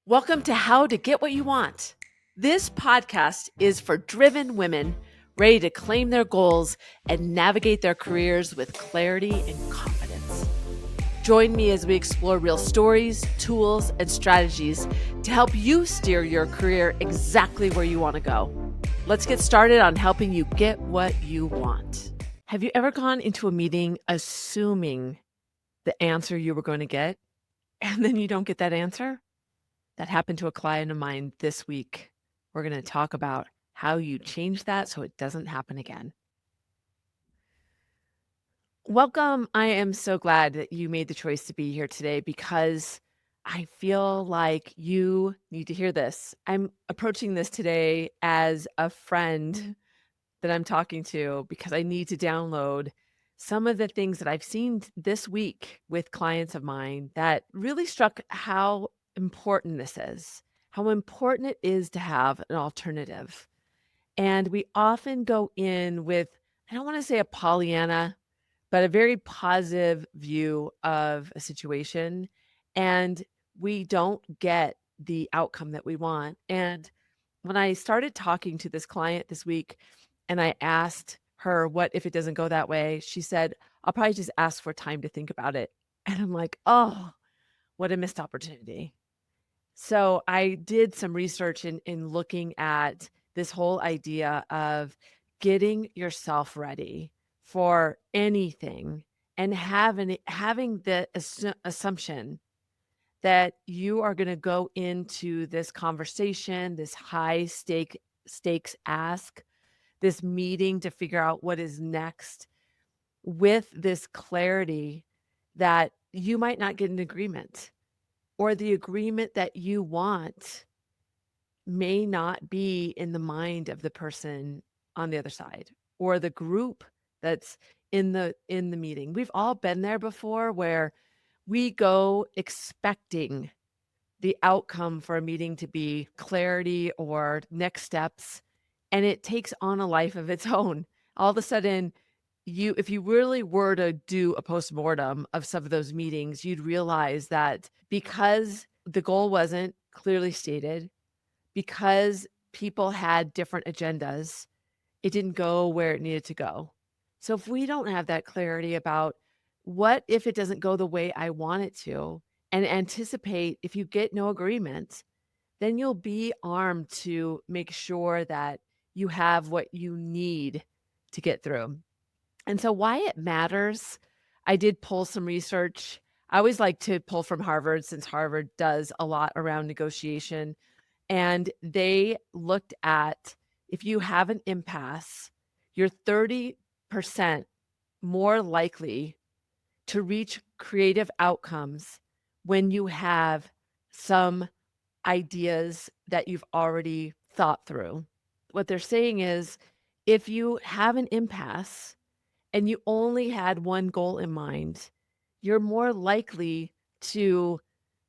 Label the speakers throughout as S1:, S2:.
S1: Welcome to How to Get What You Want. This podcast is for driven women ready to claim their goals and navigate their careers with clarity and confidence. Join me as we explore real stories, tools, and strategies to help you steer your career exactly where you want to go. Let's get started on helping you get what you want. Have you ever gone into a meeting assuming the answer you were going to get, and then you don't get that answer? That happened to a client of mine this week. We're going to talk about how you change that so it doesn't happen again. Welcome. I am so glad that you made the choice to be here today because I feel like you need to hear this. I'm approaching this today as a friend that I'm talking to because I need to download some of the things that I've seen this week with clients of mine that really struck how important this is, how important it is to have an alternative. And we often go in with, I don't want to say a Pollyanna, but a very positive view of a situation. And we don't get the outcome that we want. And when I started talking to this client this week and I asked her, what if it doesn't go that way? She said, I'll probably just ask for time to think about it. And I'm like, oh, what a missed opportunity. So I did some research in looking at this whole idea of getting yourself ready for anything and having the assumption that you are going to go into this conversation, this stakes ask, this meeting to figure out what is next with this clarity that you might not get an agreement, or the agreement that you want may not be in the mind of the person on the other side or the group that's in the meeting. We've all been there before where we go expecting the outcome for a meeting to be clarity or next steps, and it takes on a life of its own. All of a sudden, if you really were to do a postmortem of some of those meetings, you'd realize that because the goal wasn't clearly stated, because people had different agendas, it didn't go where it needed to go. So if we don't have that clarity about what if it doesn't go the way I want it to, and anticipate if you get no agreement, then you'll be armed to make sure that you have what you need to get through. And so why it matters, I did pull some research. I always like to pull from Harvard since Harvard does a lot around negotiation. And they looked at if you have an impasse, you're 30% more likely to reach creative outcomes when you have some ideas that you've already thought through. What they're saying is if you have an impasse and you only had one goal in mind, you're more likely to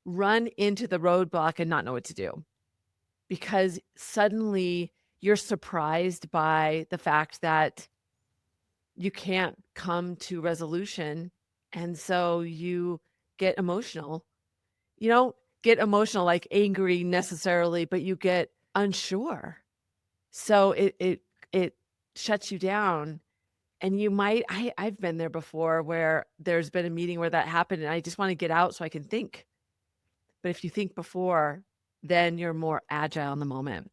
S1: run into the roadblock and not know what to do, because suddenly you're surprised by the fact that you can't come to resolution. And so you get emotional. You don't get emotional like angry necessarily, but you get unsure. So it shuts you down. And you might, I've been there before where there's been a meeting where that happened and I just want to get out so I can think. But if you think before, then you're more agile in the moment.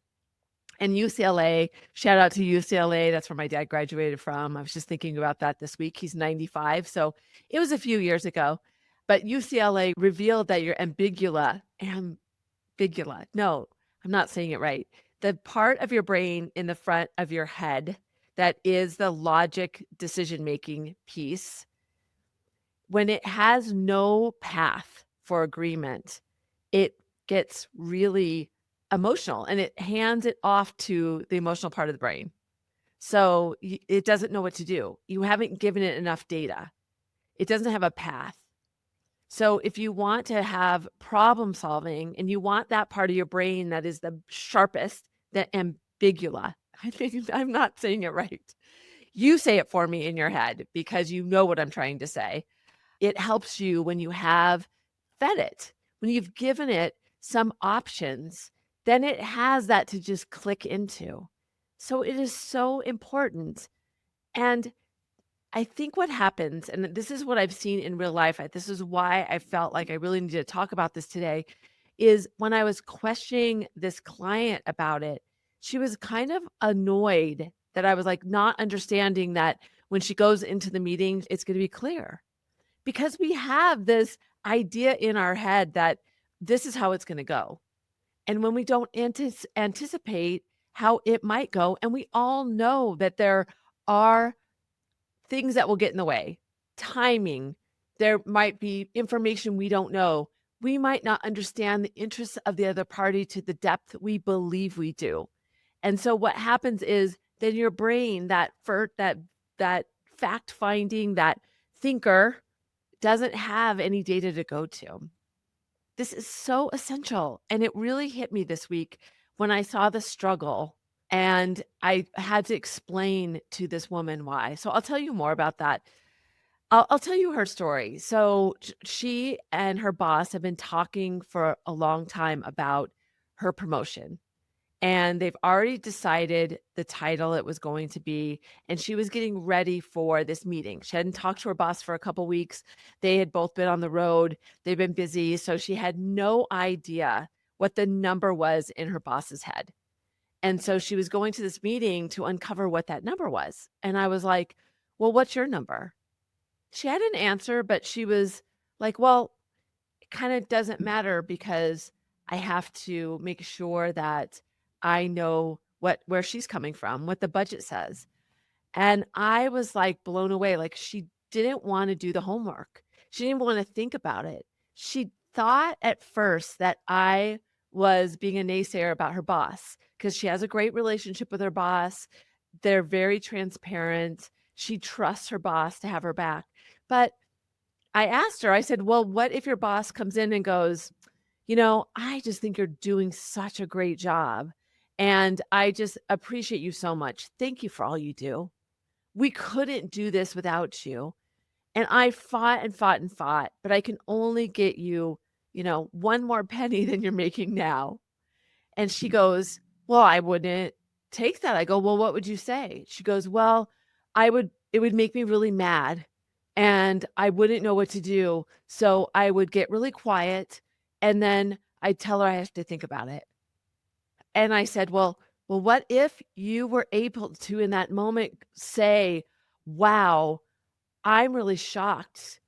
S1: And UCLA, shout out to UCLA. That's where my dad graduated from. I was just thinking about that this week. He's 95. So it was a few years ago. But UCLA revealed that your no, I'm not saying it right. The part of your brain in the front of your head that is the logic decision-making piece, when it has no path for agreement, it gets really emotional and it hands it off to the emotional part of the brain. So it doesn't know what to do. You haven't given it enough data. It doesn't have a path. So if you want to have problem solving and you want that part of your brain that is the sharpest, the ambigula, I think I'm not saying it right. You say it for me in your head because you know what I'm trying to say. It helps you when you have fed it, when you've given it some options, then it has that to just click into. So it is so important. And I think what happens, and this is what I've seen in real life, this is why I felt like I really needed to talk about this today, is when I was questioning this client about it, she was kind of annoyed that I was like not understanding that when she goes into the meeting, it's going to be clear because we have this idea in our head that this is how it's going to go. And when we don't anticipate how it might go, and we all know that there are things that will get in the way, timing, there might be information we don't know. We might not understand the interests of the other party to the depth we believe we do. And so what happens is then your brain, that fact finding, that thinker doesn't have any data to go to. This is so essential. And it really hit me this week when I saw the struggle and I had to explain to this woman why. So I'll tell you more about that. I'll tell you her story. So she and her boss have been talking for a long time about her promotion. And they've already decided the title it was going to be, and she was getting ready for this meeting. She hadn't talked to her boss for a couple weeks. They had both been on the road. They've been busy, so she had no idea what the number was in her boss's head. And so she was going to this meeting to uncover what that number was. And I was like, "Well, what's your number?" She had an answer, but she was like, "Well, it kind of doesn't matter because I have to make sure that I know where she's coming from, what the budget says." And I was like blown away. Like she didn't want to do the homework. She didn't want to think about it. She thought at first that I was being a naysayer about her boss because she has a great relationship with her boss. They're very transparent. She trusts her boss to have her back. But I asked her, I said, "Well, what if your boss comes in and goes, I just think you're doing such a great job. And I just appreciate you so much. Thank you for all you do. We couldn't do this without you. And I fought and fought and fought, but I can only get you, one more penny than you're making now." And she goes, "Well, I wouldn't take that." I go, "Well, what would you say?" She goes, "Well, it would make me really mad and I wouldn't know what to do. So I would get really quiet and then I'd tell her I have to think about it." And I said, well, what if you were able to in that moment say, "Wow, I'm really shocked.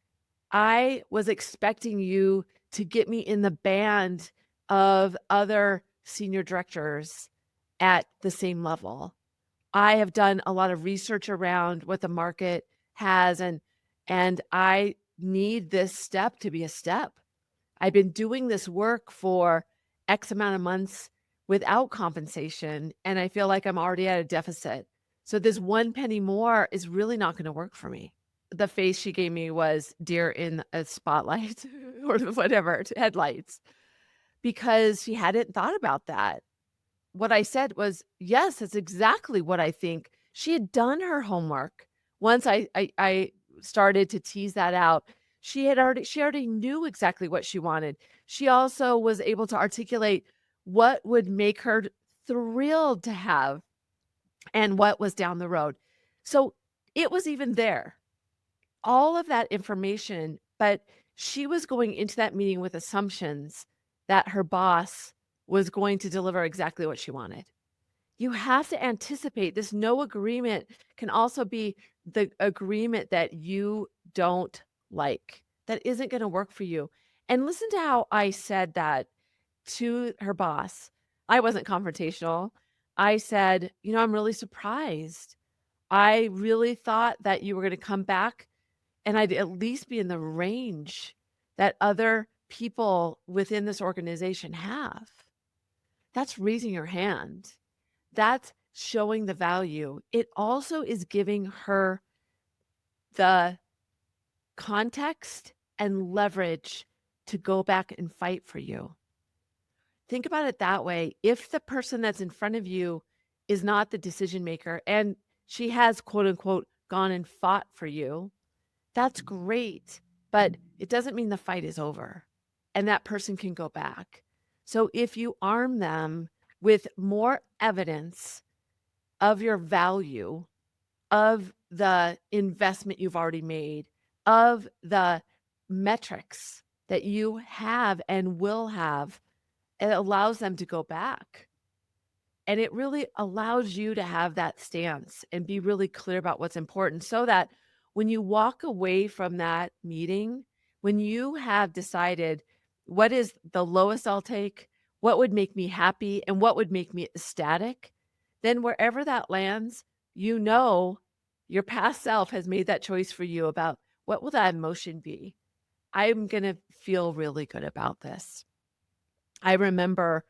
S1: I was expecting you to get me in the band of other senior directors at the same level. I have done a lot of research around what the market has and I need this step to be a step. I've been doing this work for X amount of months without compensation, and I feel like I'm already at a deficit. So this one penny more is really not going to work for me." The face she gave me was deer in a spotlight or whatever, headlights, because she hadn't thought about that. What I said was, "Yes, that's exactly what I think." She had done her homework. Once I started to tease that out, she already knew exactly what she wanted. She also was able to articulate what would make her thrilled to have and what was down the road. So, it was even there, all of that information, but she was going into that meeting with assumptions that her boss was going to deliver exactly what she wanted. You have to anticipate this. No agreement can also be the agreement that you don't like, that isn't going to work for you. And listen to how I said that to her boss. I wasn't confrontational. I said, "I'm really surprised. I really thought that you were going to come back and I'd at least be in the range that other people within this organization have." That's raising your hand. That's showing the value. It also is giving her the context and leverage to go back and fight for you. Think about it that way. If the person that's in front of you is not the decision maker and she has, quote unquote, gone and fought for you, that's great. But it doesn't mean the fight is over and that person can go back. So if you arm them with more evidence of your value, of the investment you've already made, of the metrics that you have and will have, it allows them to go back. And it really allows you to have that stance and be really clear about what's important so that when you walk away from that meeting, when you have decided what is the lowest I'll take, what would make me happy, and what would make me ecstatic, then wherever that lands, you know your past self has made that choice for you about what will that emotion be? I'm going to feel really good about this. I remember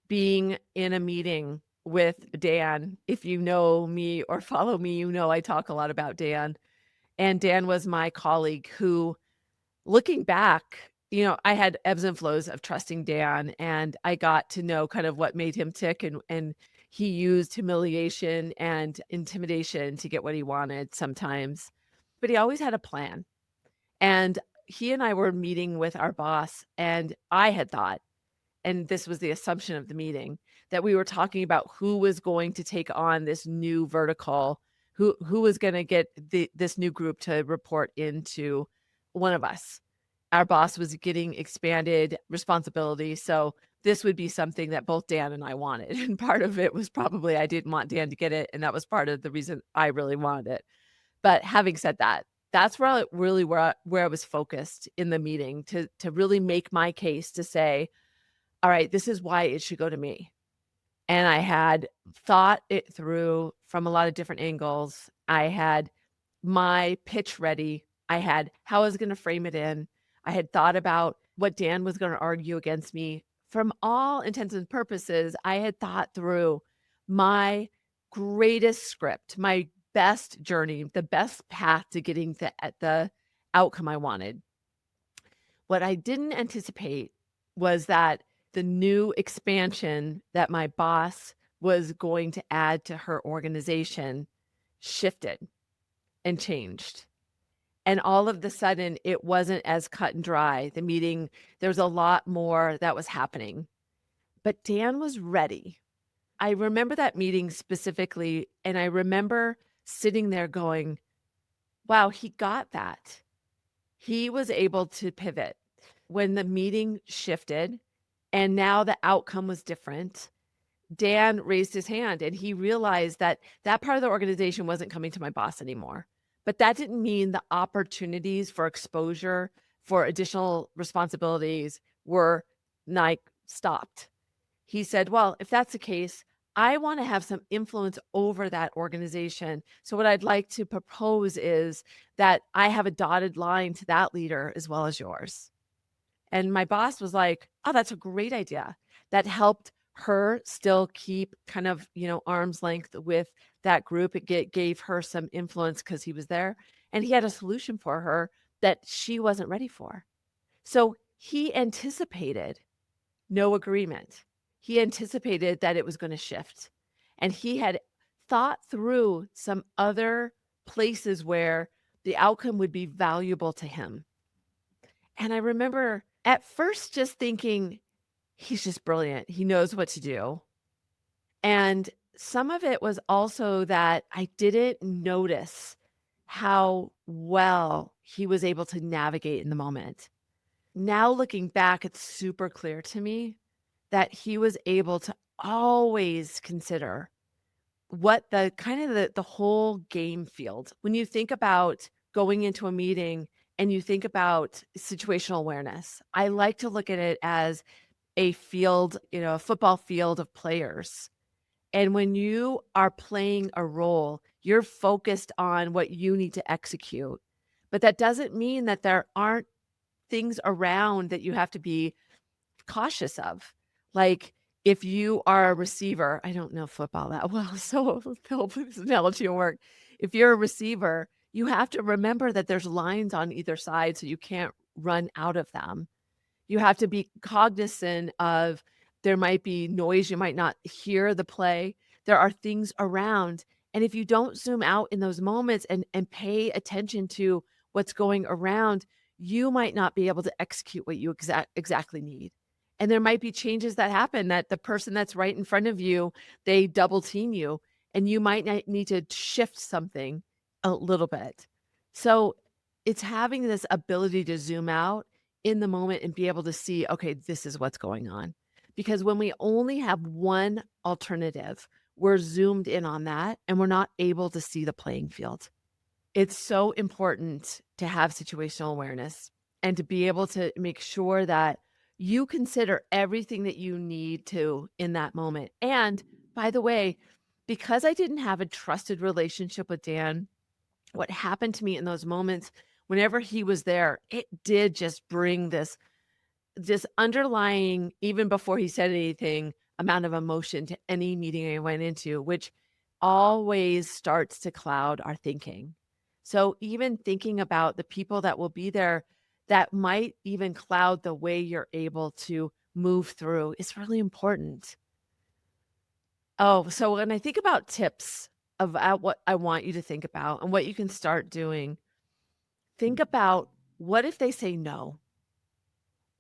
S1: being in a meeting with Dan. If you know me or follow me, you know I talk a lot about Dan. And Dan was my colleague who, looking back, I had ebbs and flows of trusting Dan, and I got to know kind of what made him tick, and he used humiliation and intimidation to get what he wanted sometimes. But he always had a plan. And he and I were meeting with our boss, and I had thought, and this was the assumption of the meeting, that we were talking about who was going to take on this new vertical, who was gonna get this new group to report into one of us. Our boss was getting expanded responsibility, so this would be something that both Dan and I wanted, and part of it was probably I didn't want Dan to get it, and that was part of the reason I really wanted it. But having said that, that's where I was focused in the meeting to really make my case to say, all right, this is why it should go to me. And I had thought it through from a lot of different angles. I had my pitch ready. I had how I was going to frame it in. I had thought about what Dan was going to argue against me. From all intents and purposes, I had thought through my greatest script, my best journey, the best path to getting at the outcome I wanted. What I didn't anticipate was that the new expansion that my boss was going to add to her organization shifted and changed. And all of the sudden, it wasn't as cut and dry. The meeting, there was a lot more that was happening. But Dan was ready. I remember that meeting specifically, and I remember sitting there going, wow, he got that. He was able to pivot. When the meeting shifted and now the outcome was different, Dan raised his hand and he realized that that part of the organization wasn't coming to my boss anymore. But that didn't mean the opportunities for exposure, for additional responsibilities were like stopped. He said, well, if that's the case, I want to have some influence over that organization. So, what I'd like to propose is that I have a dotted line to that leader as well as yours. And my boss was like, "Oh, that's a great idea." That helped her still keep kind of, arm's length with that group. It gave her some influence because he was there, and he had a solution for her that she wasn't ready for. So he anticipated no agreement. He anticipated that it was gonna shift, and he had thought through some other places where the outcome would be valuable to him. And I remember at first just thinking, "He's just brilliant. He knows what to do." And some of it was also that I didn't notice how well he was able to navigate in the moment. Now looking back, it's super clear to me that he was able to always consider what the kind of the whole game field. When you think about going into a meeting and you think about situational awareness, I like to look at it as a field, a football field of players. And when you are playing a role, you're focused on what you need to execute. But that doesn't mean that there aren't things around that you have to be cautious of. Like, if you are a receiver, I don't know football that well, so Phil, this analogy will work. If you're a receiver, you have to remember that there's lines on either side, so you can't run out of them. You have to be cognizant of there might be noise, you might not hear the play. There are things around, and if you don't zoom out in those moments and pay attention to what's going around, you might not be able to execute what you exactly need. And there might be changes that happen that the person that's right in front of you, they double team you, and you might need to shift something a little bit. So it's having this ability to zoom out in the moment and be able to see, okay, this is what's going on. Because when we only have one alternative, we're zoomed in on that and we're not able to see the playing field. It's so important to have situational awareness and to be able to make sure that you consider everything that you need to in that moment. And by the way, because I didn't have a trusted relationship with Dan, what happened to me in those moments, whenever he was there, it did just bring this underlying, even before he said anything, amount of emotion to any meeting I went into, which always starts to cloud our thinking. So even thinking about the people that will be there that might even cloud the way you're able to move through is really important. Oh, so when I think about tips about what I want you to think about and what you can start doing, think about, what if they say no?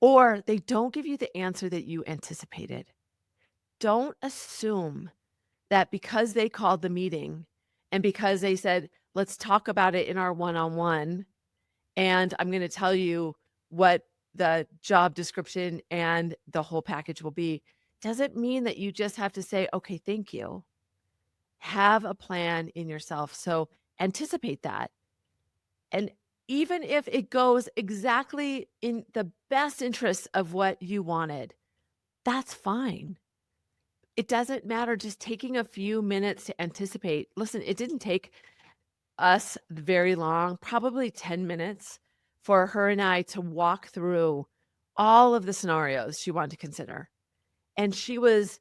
S1: Or they don't give you the answer that you anticipated. Don't assume that because they called the meeting and because they said, let's talk about it in our one on one, and I'm going to tell you what the job description and the whole package will be, doesn't mean that you just have to say, okay, thank you. Have a plan in yourself. So anticipate that. And even if it goes exactly in the best interest of what you wanted, that's fine. It doesn't matter, just taking a few minutes to anticipate. Listen, it didn't take us very long, probably 10 minutes for her and I to walk through all of the scenarios she wanted to consider. And she was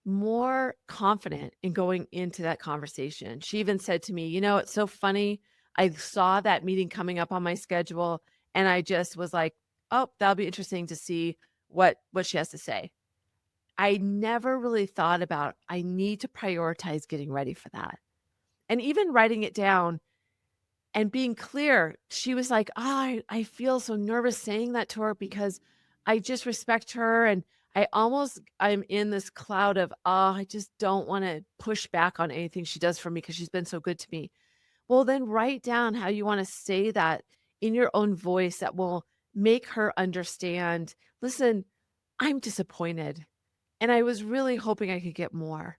S1: more confident in going into that conversation. She even said to me, it's so funny. I saw that meeting coming up on my schedule and I just was like, oh, that'll be interesting to see what she has to say. I never really thought about, I need to prioritize getting ready for that. And even writing it down and being clear, she was like, "Oh, I feel so nervous saying that to her because I just respect her, and I'm in this cloud of, oh, I just don't wanna push back on anything she does for me because 'cause she's been so good to me." Well, then write down how you wanna say that in your own voice that will make her understand, "Listen, I'm disappointed, and I was really hoping I could get more."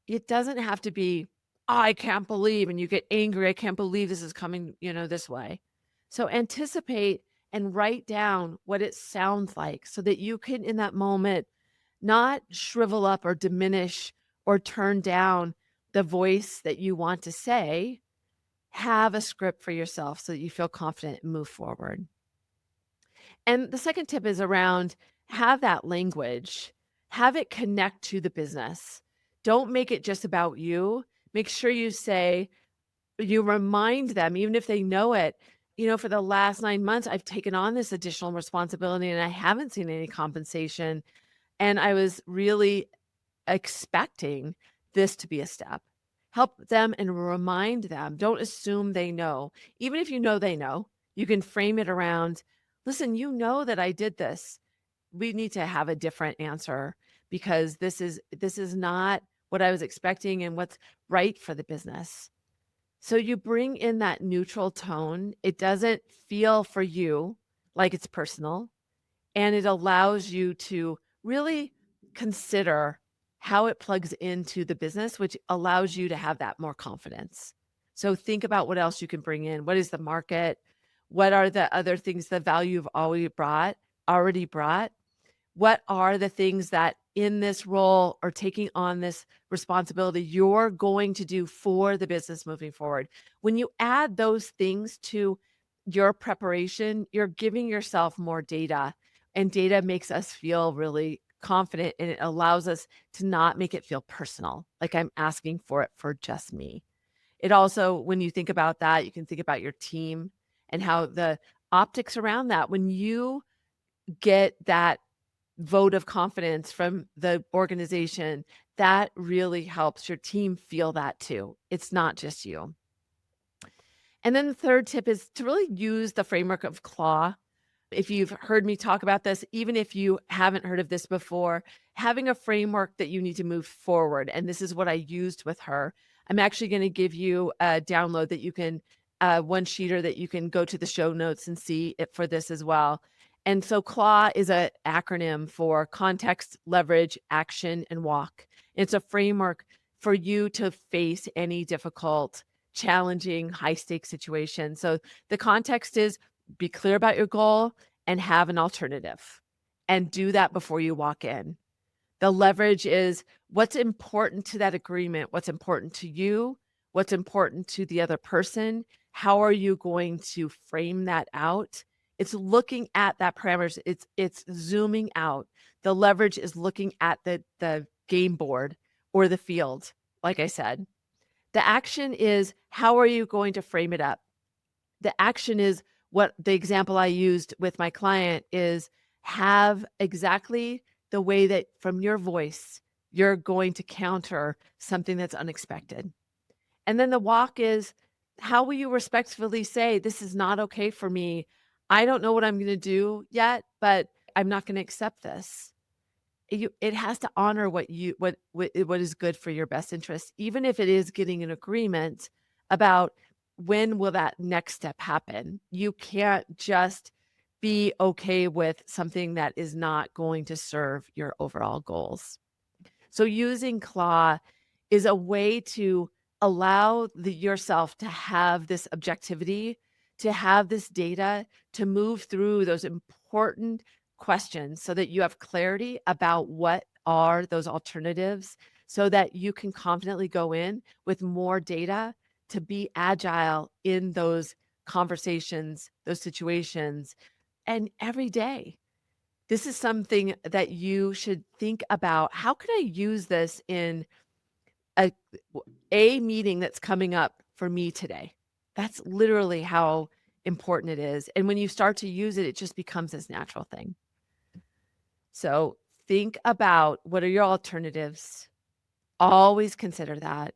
S1: It doesn't have to be, "I can't believe," and you get angry, "I can't believe this is coming, this way." So anticipate and write down what it sounds like so that you can, in that moment, not shrivel up or diminish or turn down the voice that you want to say. Have a script for yourself so that you feel confident and move forward. And the second tip is around, have that language, have it connect to the business. Don't make it just about you. Make sure you remind them, even if they know it, for the last 9 months, I've taken on this additional responsibility and I haven't seen any compensation. And I was really expecting this to be a step. Help them and remind them. Don't assume they know. Even if you know they know, you can frame it around, listen, you know that I did this. We need to have a different answer because this is not what I was expecting and what's right for the business. So you bring in that neutral tone. It doesn't feel for you like it's personal, and it allows you to really consider how it plugs into the business, which allows you to have that more confidence. So think about what else you can bring in. What is the market? What are the other things, the value you've already brought? What are the things that in this role or taking on this responsibility you're going to do for the business moving forward? When you add those things to your preparation, you're giving yourself more data, and data makes us feel really confident and it allows us to not make it feel personal, like I'm asking for it for just me. It also, when you think about that, you can think about your team and how the optics around that, when you get that vote of confidence from the organization, that really helps your team feel that too. It's not just you. And then the third tip is to really use the framework of CLAW. If you've heard me talk about this, even if you haven't heard of this before, having a framework that you need to move forward. And this is what I used with her. I'm actually going to give you a download that you can, one sheeter that you can go to the show notes and see it for this as well. And so CLAW is an acronym for context, leverage, action, and walk. It's a framework for you to face any difficult, challenging, high stakes situation. So the context is be clear about your goal and have an alternative, and do that before you walk in. The leverage is what's important to that agreement, what's important to you, what's important to the other person. How are you going to frame that out? It's looking at that parameters. It's zooming out. The leverage is looking at the game board or the field, like I said. The action is how are you going to frame it up? The action is what the example I used with my client is have exactly the way that from your voice, you're going to counter something that's unexpected. And then the walk is how will you respectfully say, this is not okay for me. I don't know what I'm going to do yet, but I'm not going to accept this. It has to honor what is good for your best interest, even if it is getting an agreement about when will that next step happen. You can't just be okay with something that is not going to serve your overall goals. So using CLAW is a way to allow yourself to have this objectivity, to have this data, to move through those important questions so that you have clarity about what are those alternatives so that you can confidently go in with more data to be agile in those conversations, those situations, and every day. This is something that you should think about. How can I use this in a a meeting that's coming up for me today? That's literally how important it is. And when you start to use it, it just becomes this natural thing. So think about what are your alternatives. Always consider that.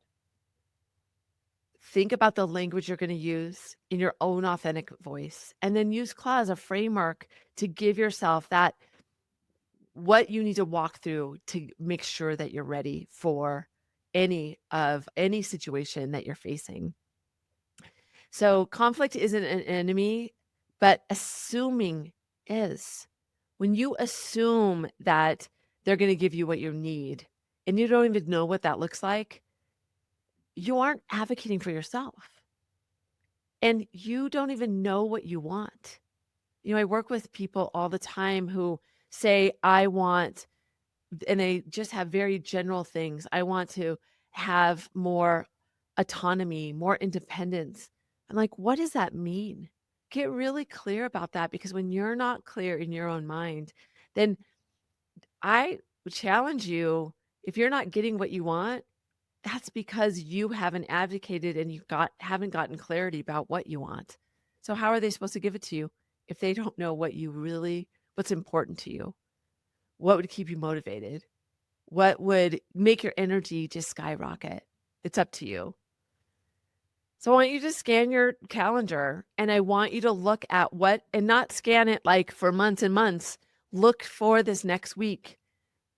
S1: Think about the language you're going to use in your own authentic voice, and then use CLAW as a framework to give yourself that what you need to walk through to make sure that you're ready for any situation that you're facing. So conflict isn't an enemy, but assuming is. When you assume that they're going to give you what you need and you don't even know what that looks like, you aren't advocating for yourself. And you don't even know what you want. I work with people all the time who say, I want, and they just have very general things. I want to have more autonomy, more independence. I'm like, what does that mean? Get really clear about that because when you're not clear in your own mind, then I would challenge you if you're not getting what you want, that's because you haven't advocated and haven't gotten clarity about what you want. So how are they supposed to give it to you if they don't know what's important to you? What would keep you motivated? What would make your energy just skyrocket? It's up to you. So I want you to scan your calendar and I want you to look at and not scan it like for months and months. Look for this next week.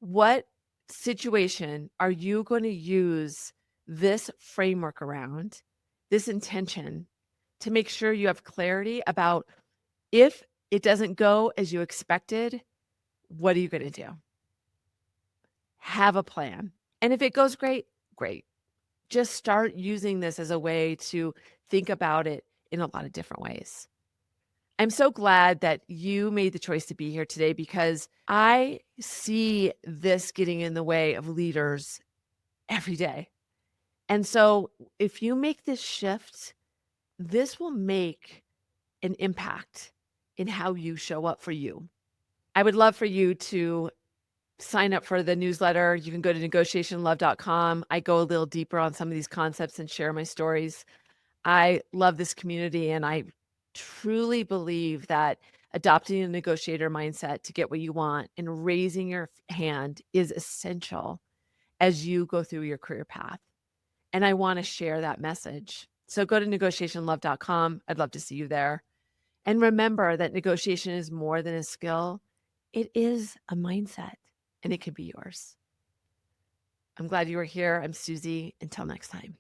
S1: What situation are you going to use this framework around, this intention, to make sure you have clarity about if it doesn't go as you expected, what are you going to do? Have a plan. And if it goes great, great. Just start using this as a way to think about it in a lot of different ways. I'm so glad that you made the choice to be here today because I see this getting in the way of leaders every day. And so if you make this shift, this will make an impact in how you show up for you. I would love for you to sign up for the newsletter. You can go to negotiationlove.com. I go a little deeper on some of these concepts and share my stories. I love this community and I truly believe that adopting a negotiator mindset to get what you want and raising your hand is essential as you go through your career path. And I want to share that message. So go to negotiationlove.com. I'd love to see you there. And remember that negotiation is more than a skill, it is a mindset, and it can be yours. I'm glad you were here. I'm Susie. Until next time.